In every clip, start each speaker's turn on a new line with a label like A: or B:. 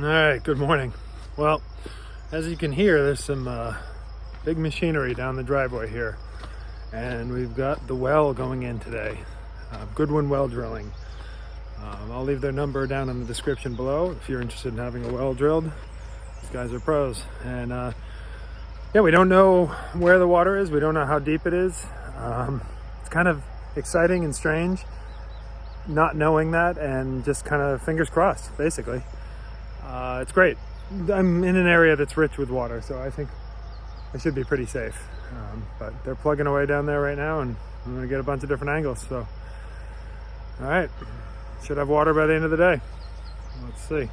A: Alright, good morning. Well, as you can hear, there's some big machinery down the driveway here. And we've got the well going in today. Goodwin well drilling. I'll leave their number down in the description below if you're interested in having a well drilled. These guys are pros. And yeah, we don't know where the water is. We don't know how deep it is. It's kind of exciting and strange not knowing that, and just kind of fingers crossed, basically. It's great. I'm in an area that's rich with water, so I think I should be pretty safe. But they're plugging away down there right now, and I'm going to get a bunch of different angles. So, all right, should have water by the end of the day. Let's see.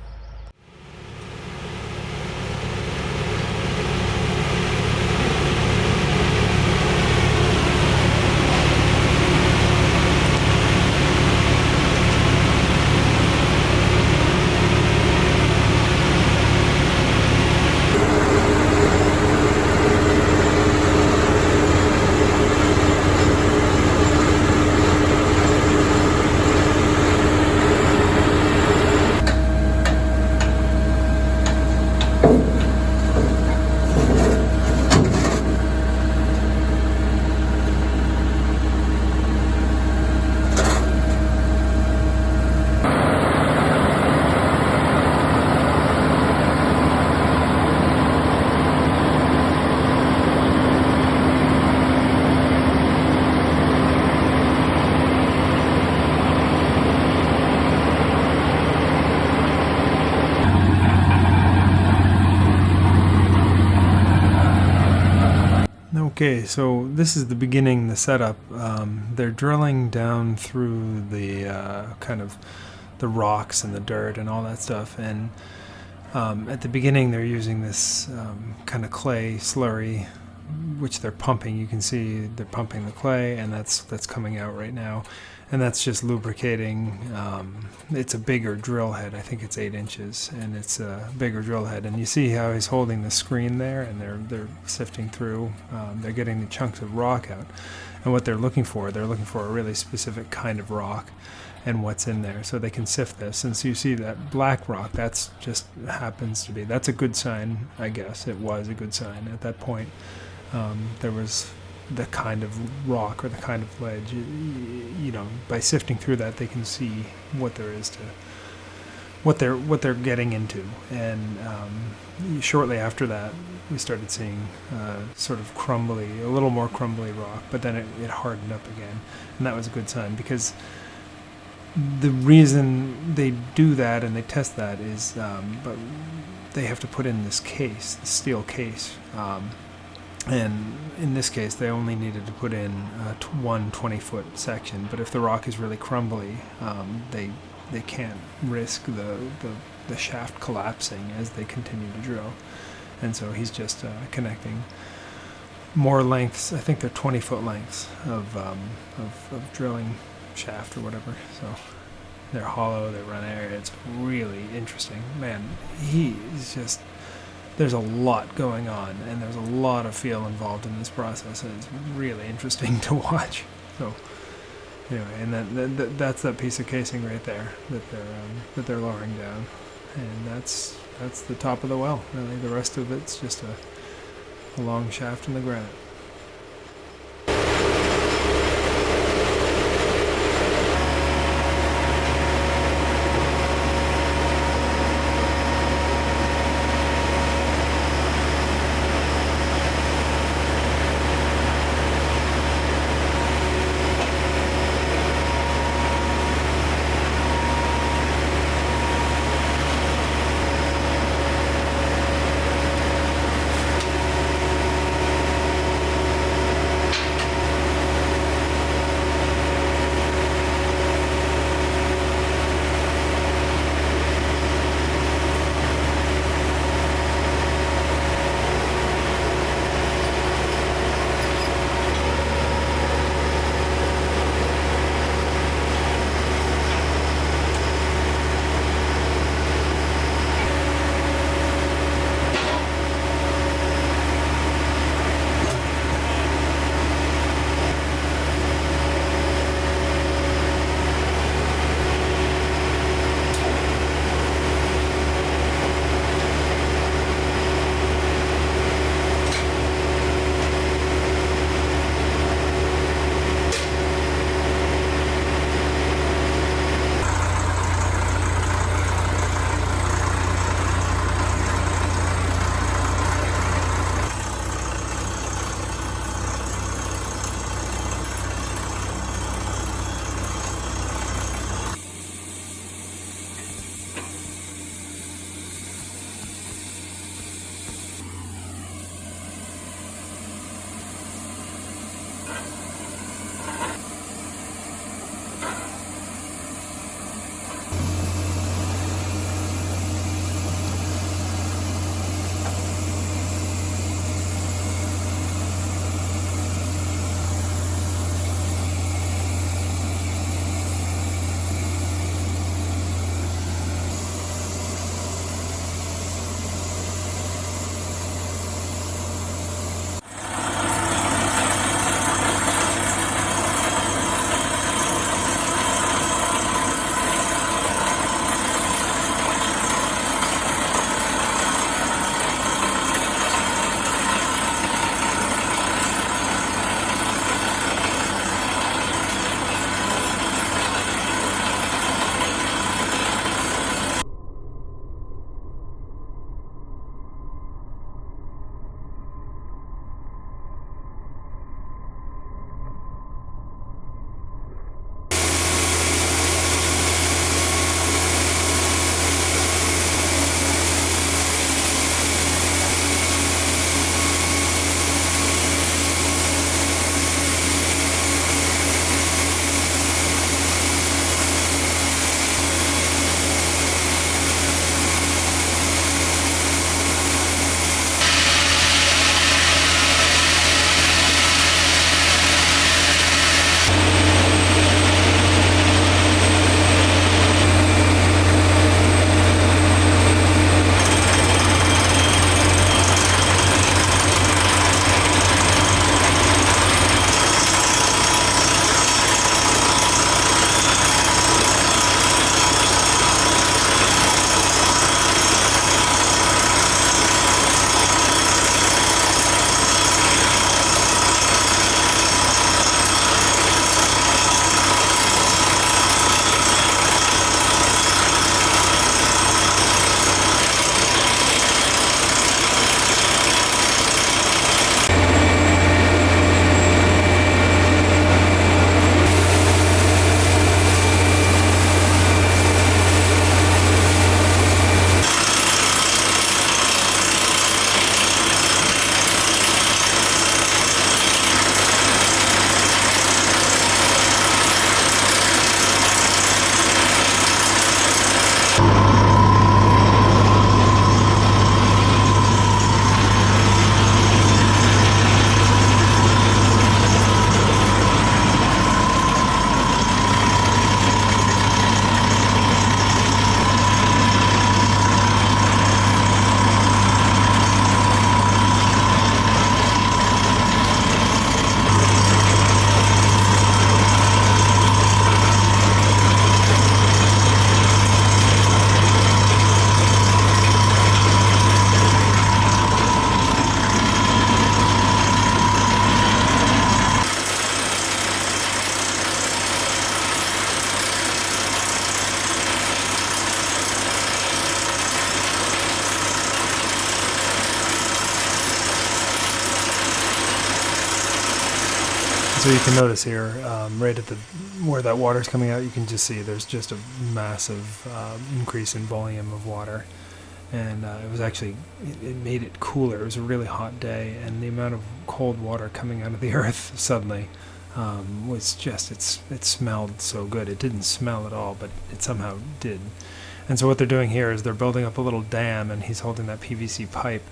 A: Okay, so this is the beginning, the setup. They're drilling down through the kind of the rocks and the dirt and all that stuff, and at the beginning they're using this kind of clay slurry, which they're pumping. You can see they're pumping the clay, and that's coming out right now, and that's just lubricating. It's a bigger drill head. I think it's 8 inches, and it's a bigger drill head. And you see how he's holding the screen there, and they're sifting through. They're getting the chunks of rock out, and what they're looking for a really specific kind of rock, and what's in there, so they can sift this. And so you see that black rock. That's just happens to be. That's a good sign, I guess. It was a good sign at that point. There was the kind of rock or the kind of ledge. You know, by sifting through that, they can see what there is to what they're getting into. And shortly after that, we started seeing sort of a little more crumbly rock, but then it hardened up again, and that was a good sign, because the reason they do that and they test that is but they have to put in this case, the steel case. And in this case, they only needed to put in one 20-foot section. But if the rock is really crumbly, they can't risk the shaft collapsing as they continue to drill. And so he's just connecting more lengths. I think they're 20-foot lengths of drilling shaft or whatever. So they're hollow, they run air. It's really interesting. Man, he's just... There's a lot going on, and there's a lot of feel involved in this process, and it's really interesting to watch. So, anyway, and that's that piece of casing right there that they're lowering down, and that's the top of the well. Really, the rest of it's just a long shaft in the granite. So you can notice here, right at the where that water's coming out, you can just see there's just a massive increase in volume of water. And it was actually, it made it cooler. It was a really hot day, and the amount of cold water coming out of the earth suddenly was just, it smelled so good. It didn't smell at all, but it somehow did. And so what they're doing here is they're building up a little dam, and he's holding that PVC pipe.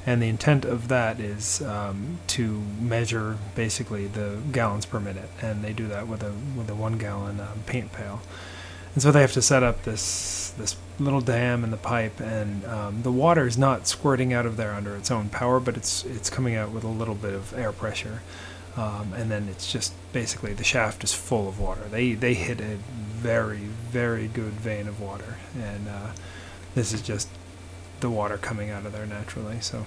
A: And the intent of that is to measure basically the gallons per minute, and they do that with a 1 gallon paint pail. And so they have to set up this little dam in the pipe, and the water is not squirting out of there under its own power, but it's coming out with a little bit of air pressure, and then it's just basically the shaft is full of water. They hit a very, very good vein of water, and this is just the water coming out of there naturally. So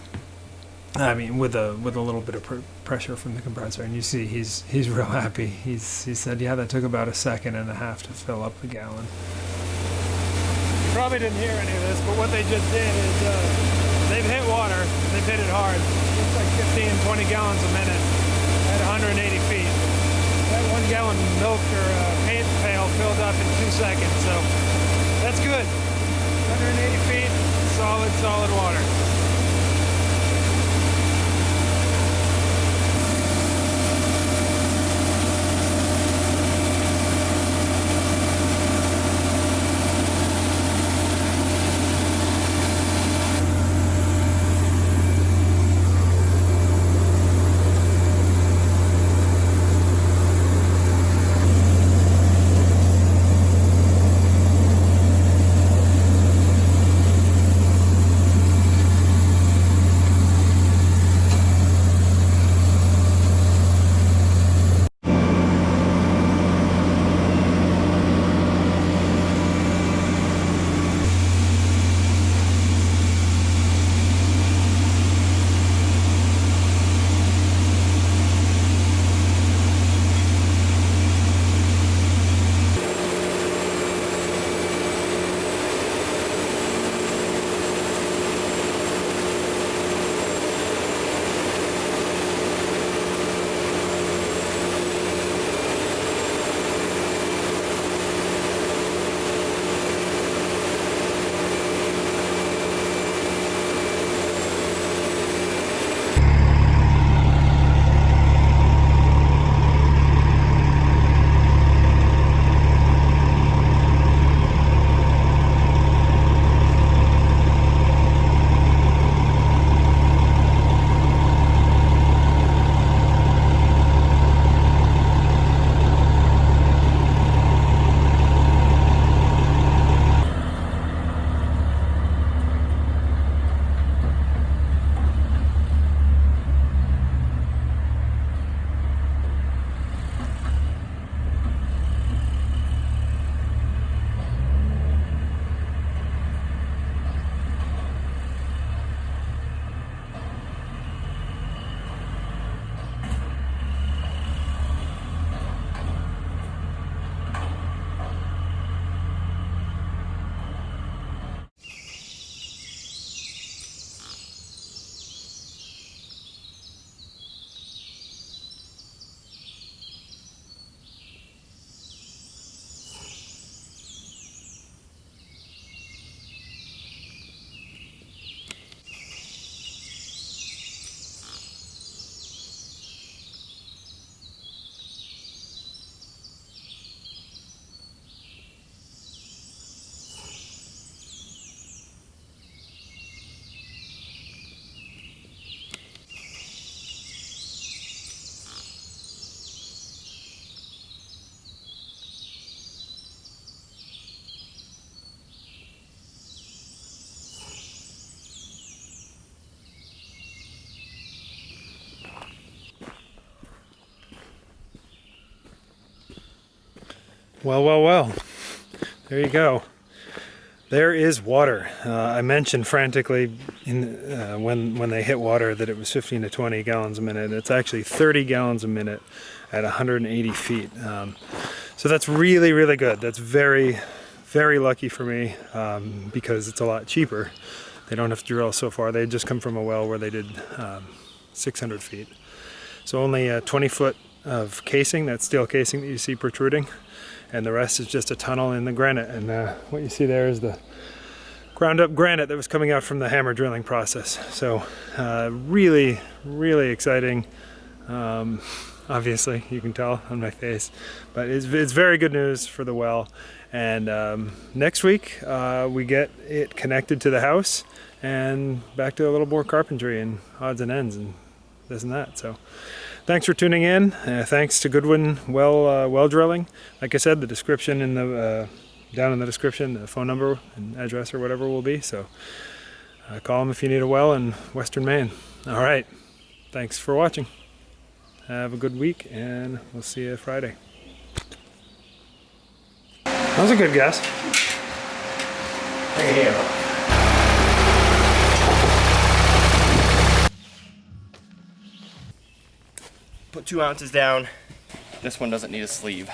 A: I mean, with a little bit of pressure from the compressor, and you see he's real happy. He said, yeah, that took about 1.5 seconds to fill up the gallon. You probably didn't hear any of this, but what they just did is they've hit water. They've hit it hard. It's like 15-20 gallons a minute at 180 feet. That 1 gallon milk or paint pail filled up in 2 seconds, so that's good. 180 feet, solid water. Well. There you go. There is water. I mentioned frantically when they hit water that it was 15 to 20 gallons a minute. It's actually 30 gallons a minute at 180 feet. So that's really, really good. That's very, very lucky for me because it's a lot cheaper. They don't have to drill so far. They just come from a well where they did 600 feet. So only a 20-foot of casing, that steel casing that you see protruding, and the rest is just a tunnel in the granite. And what you see there is the ground up granite that was coming out from the hammer drilling process. So really, really exciting. Obviously, you can tell on my face, but it's very good news for the well. And next week we get it connected to the house and back to a little more carpentry and odds and ends and this and that. So thanks for tuning in. Thanks to Goodwin well drilling. Like I said, the description in the down in the description, the phone number and address or whatever will be. So call them if you need a well in Western Maine. All right, thanks for watching. Have a good week, and we'll see you Friday. That was a good guess.
B: Hey, here. Put 2 ounces down. This one doesn't need a sleeve.